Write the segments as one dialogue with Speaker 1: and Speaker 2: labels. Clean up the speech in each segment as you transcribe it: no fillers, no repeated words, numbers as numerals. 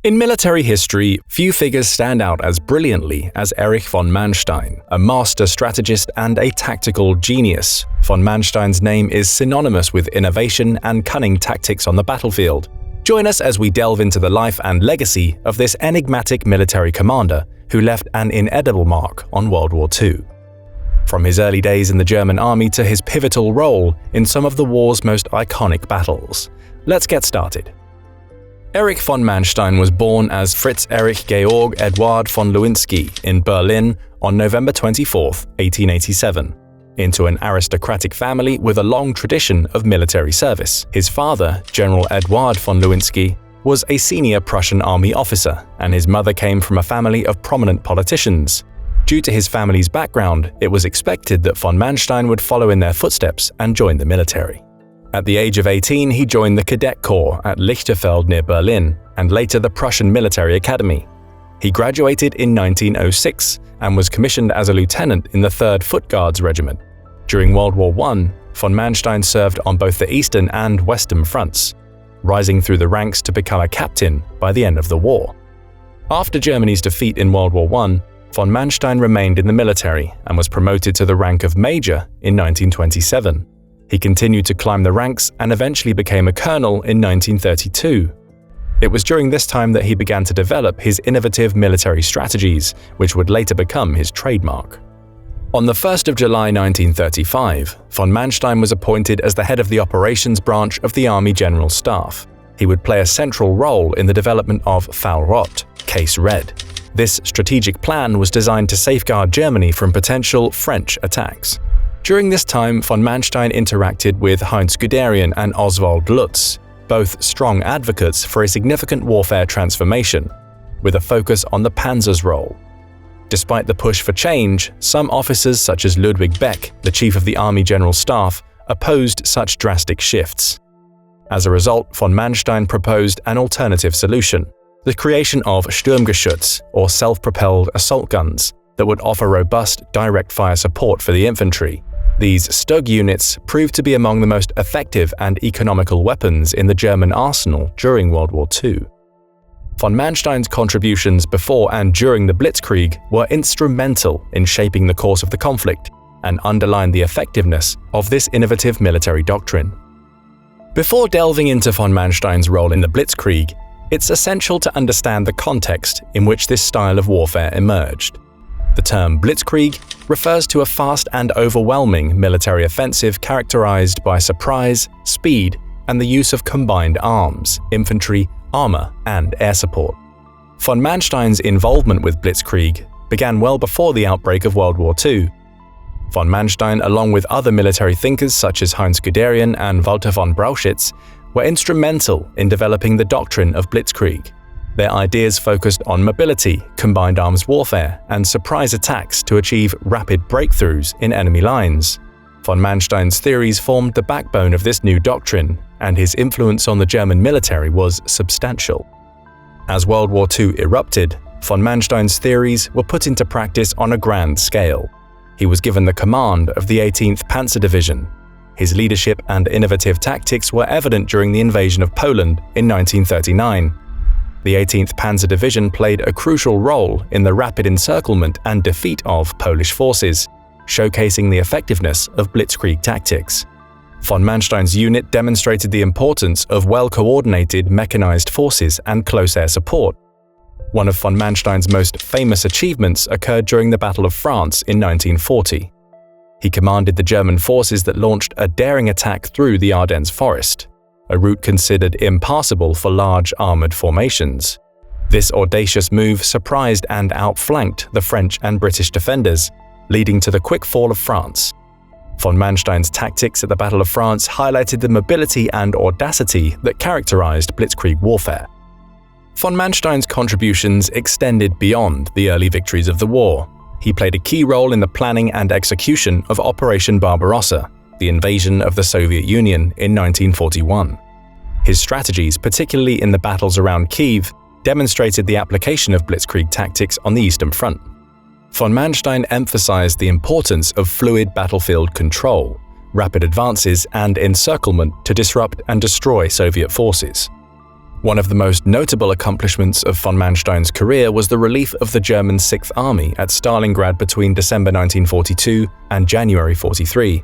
Speaker 1: In military history, few figures stand out as brilliantly as Erich von Manstein, a master strategist and a tactical genius. Von Manstein's name is synonymous with innovation and cunning tactics on the battlefield. Join us as we delve into the life and legacy of this enigmatic military commander who left an inedible mark on World War II. From his early days in the German army to his pivotal role in some of the war's most iconic battles. Let's get started. Erich von Manstein was born as Fritz Erich Georg Eduard von Lewinsky in Berlin on November 24, 1887, into an aristocratic family with a long tradition of military service. His father, General Eduard von Lewinsky, was a senior Prussian army officer, and his mother came from a family of prominent politicians. Due to his family's background, it was expected that von Manstein would follow in their footsteps and join the military. At the age of 18, he joined the Cadet Corps at Lichterfeld near Berlin, and later the Prussian Military Academy. He graduated in 1906 and was commissioned as a lieutenant in the 3rd Foot Guards Regiment. During World War I, von Manstein served on both the Eastern and Western fronts, rising through the ranks to become a captain by the end of the war. After Germany's defeat in World War I, von Manstein remained in the military and was promoted to the rank of major in 1927. He continued to climb the ranks and eventually became a colonel in 1932. It was during this time that he began to develop his innovative military strategies, which would later become his trademark. On the 1st of July 1935, von Manstein was appointed as the head of the operations branch of the Army General Staff. He would play a central role in the development of Fall Rot, Case Red. This strategic plan was designed to safeguard Germany from potential French attacks. During this time, von Manstein interacted with Heinz Guderian and Oswald Lutz, both strong advocates for a significant warfare transformation, with a focus on the panzer's role. Despite the push for change, some officers such as Ludwig Beck, the chief of the Army General Staff, opposed such drastic shifts. As a result, von Manstein proposed an alternative solution: the creation of Sturmgeschütz, or self-propelled assault guns, that would offer robust direct-fire support for the infantry. These Stug units proved to be among the most effective and economical weapons in the German arsenal during World War II. Von Manstein's contributions before and during the Blitzkrieg were instrumental in shaping the course of the conflict and underlined the effectiveness of this innovative military doctrine. Before delving into von Manstein's role in the Blitzkrieg, it's essential to understand the context in which this style of warfare emerged. The term Blitzkrieg refers to a fast and overwhelming military offensive characterized by surprise, speed, and the use of combined arms, infantry, armor, and air support. Von Manstein's involvement with Blitzkrieg began well before the outbreak of World War II. Von Manstein, along with other military thinkers such as Heinz Guderian and Walter von Brauchitsch, were instrumental in developing the doctrine of Blitzkrieg. Their ideas focused on mobility, combined arms warfare, and surprise attacks to achieve rapid breakthroughs in enemy lines. Von Manstein's theories formed the backbone of this new doctrine, and his influence on the German military was substantial. As World War II erupted, von Manstein's theories were put into practice on a grand scale. He was given the command of the 18th Panzer Division. His leadership and innovative tactics were evident during the invasion of Poland in 1939. The 18th Panzer Division played a crucial role in the rapid encirclement and defeat of Polish forces, showcasing the effectiveness of Blitzkrieg tactics. Von Manstein's unit demonstrated the importance of well-coordinated mechanized forces and close air support. One of von Manstein's most famous achievements occurred during the Battle of France in 1940. He commanded the German forces that launched a daring attack through the Ardennes forest, a route considered impassable for large armored formations. This audacious move surprised and outflanked the French and British defenders, leading to the quick fall of France. Von Manstein's tactics at the Battle of France highlighted the mobility and audacity that characterized Blitzkrieg warfare. Von Manstein's contributions extended beyond the early victories of the war. He played a key role in the planning and execution of Operation Barbarossa, the invasion of the Soviet Union in 1941. His strategies, particularly in the battles around Kiev, demonstrated the application of Blitzkrieg tactics on the Eastern Front. Von Manstein emphasized the importance of fluid battlefield control, rapid advances, and encirclement to disrupt and destroy Soviet forces. One of the most notable accomplishments of von Manstein's career was the relief of the German Sixth Army at Stalingrad between December 1942 and January 43.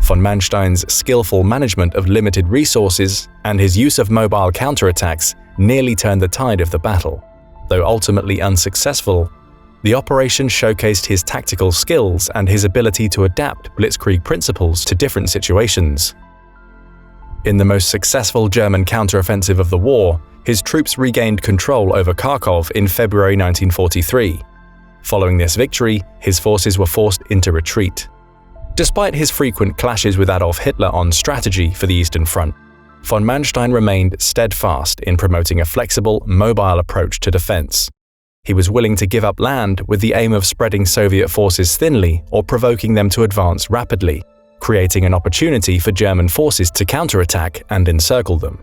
Speaker 1: Von Manstein's skillful management of limited resources and his use of mobile counterattacks nearly turned the tide of the battle. Though ultimately unsuccessful, the operation showcased his tactical skills and his ability to adapt blitzkrieg principles to different situations. In the most successful German counteroffensive of the war, his troops regained control over Kharkov in February 1943. Following this victory, his forces were forced into retreat. Despite his frequent clashes with Adolf Hitler on strategy for the Eastern Front, von Manstein remained steadfast in promoting a flexible, mobile approach to defense. He was willing to give up land with the aim of spreading Soviet forces thinly or provoking them to advance rapidly, creating an opportunity for German forces to counterattack and encircle them.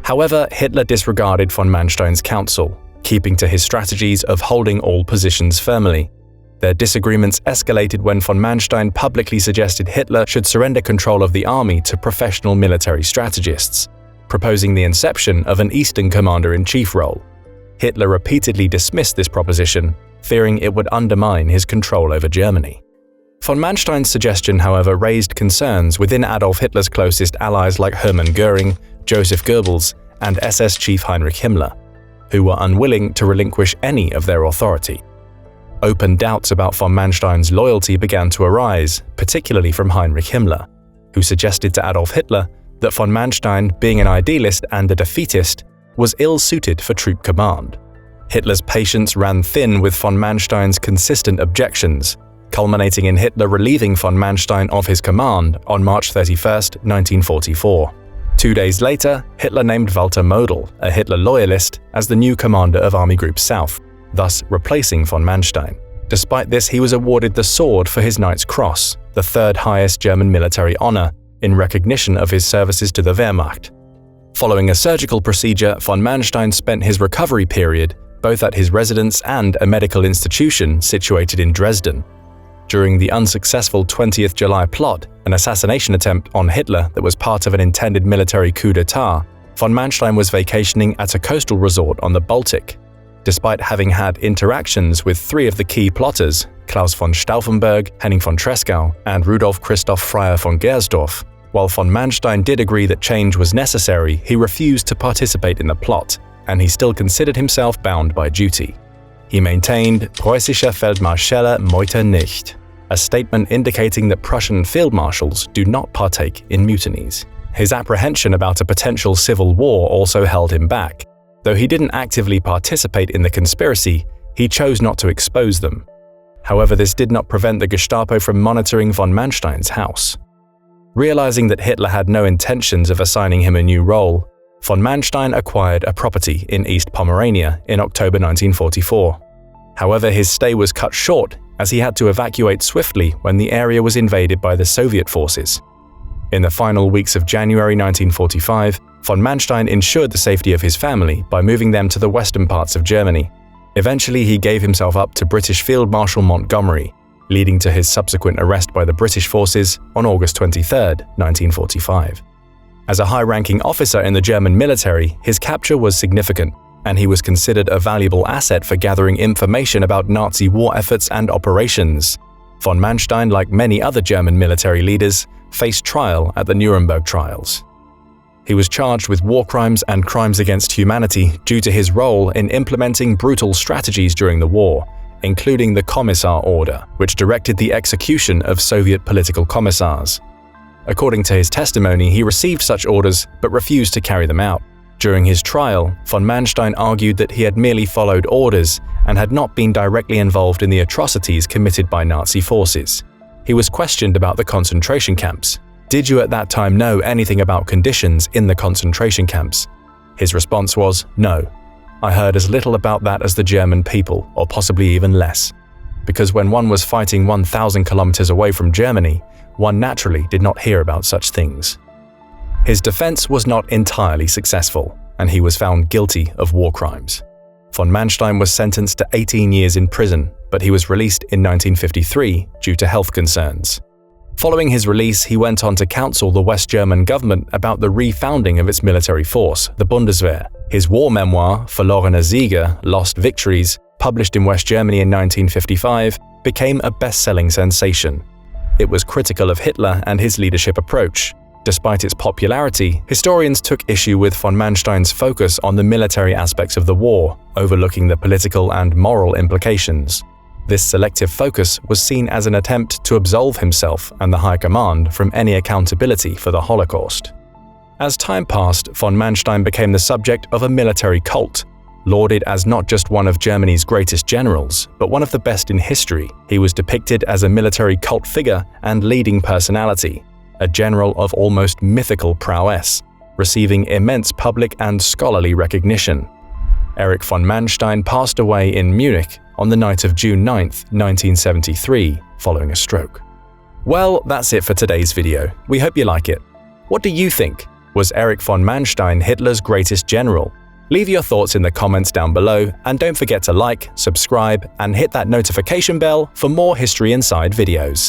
Speaker 1: However, Hitler disregarded von Manstein's counsel, keeping to his strategies of holding all positions firmly. Their disagreements escalated when von Manstein publicly suggested Hitler should surrender control of the army to professional military strategists, proposing the inception of an Eastern Commander-in-Chief role. Hitler repeatedly dismissed this proposition, fearing it would undermine his control over Germany. Von Manstein's suggestion, however, raised concerns within Adolf Hitler's closest allies like Hermann Göring, Joseph Goebbels, and SS Chief Heinrich Himmler, who were unwilling to relinquish any of their authority. Open doubts about von Manstein's loyalty began to arise, particularly from Heinrich Himmler, who suggested to Adolf Hitler that von Manstein, being an idealist and a defeatist, was ill-suited for troop command. Hitler's patience ran thin with von Manstein's consistent objections, culminating in Hitler relieving von Manstein of his command on March 31, 1944. 2 days later, Hitler named Walter Model, a Hitler loyalist, as the new commander of Army Group South, thus replacing von Manstein. Despite this, he was awarded the Sword for his Knight's Cross, the third highest German military honor, in recognition of his services to the Wehrmacht. Following a surgical procedure, von Manstein spent his recovery period both at his residence and a medical institution situated in Dresden. During the unsuccessful 20th July plot, an assassination attempt on Hitler that was part of an intended military coup d'etat, von Manstein was vacationing at a coastal resort on the Baltic. Despite having had interactions with 3 of the key plotters, Klaus von Stauffenberg, Henning von Tresckow, and Rudolf Christoph Freier von Gersdorf, while von Manstein did agree that change was necessary, he refused to participate in the plot, and he still considered himself bound by duty. He maintained "Preußische Feldmarschälle meutern nicht," a statement indicating that Prussian field marshals do not partake in mutinies. His apprehension about a potential civil war also held him back. Though he didn't actively participate in the conspiracy, he chose not to expose them. However, this did not prevent the Gestapo from monitoring von Manstein's house. Realizing that Hitler had no intentions of assigning him a new role, von Manstein acquired a property in East Pomerania in October 1944. However, his stay was cut short as he had to evacuate swiftly when the area was invaded by the Soviet forces. In the final weeks of January 1945, von Manstein ensured the safety of his family by moving them to the western parts of Germany. Eventually, he gave himself up to British Field Marshal Montgomery, leading to his subsequent arrest by the British forces on August 23, 1945. As a high-ranking officer in the German military, his capture was significant, and he was considered a valuable asset for gathering information about Nazi war efforts and operations. Von Manstein, like many other German military leaders, faced trial at the Nuremberg trials. He was charged with war crimes and crimes against humanity due to his role in implementing brutal strategies during the war, including the Commissar Order, which directed the execution of Soviet political commissars. According to his testimony, he received such orders but refused to carry them out. During his trial, von Manstein argued that he had merely followed orders and had not been directly involved in the atrocities committed by Nazi forces. He was questioned about the concentration camps. "Did you at that time know anything about conditions in the concentration camps?" His response was, "No. I heard as little about that as the German people, or possibly even less. Because when one was fighting 1,000 kilometers away from Germany, one naturally did not hear about such things." His defense was not entirely successful, and he was found guilty of war crimes. Von Manstein was sentenced to 18 years in prison, but he was released in 1953 due to health concerns. Following his release, he went on to counsel the West German government about the refounding of its military force, the Bundeswehr, His war memoir, Verlorene Siege, Lost Victories, published in West Germany in 1955, became a best-selling sensation. It was critical of Hitler and his leadership approach. Despite its popularity, historians took issue with von Manstein's focus on the military aspects of the war, overlooking the political and moral implications. This selective focus was seen as an attempt to absolve himself and the High Command from any accountability for the Holocaust. As time passed, von Manstein became the subject of a military cult. Lauded as not just one of Germany's greatest generals, but one of the best in history, he was depicted as a military cult figure and leading personality, a general of almost mythical prowess, receiving immense public and scholarly recognition. Erich von Manstein passed away in Munich on the night of June 9, 1973, following a stroke. Well, that's it for today's video. We hope you like it. What do you think? Was Erich von Manstein Hitler's greatest general? Leave your thoughts in the comments down below, and don't forget to like, subscribe, and hit that notification bell for more History Inside videos.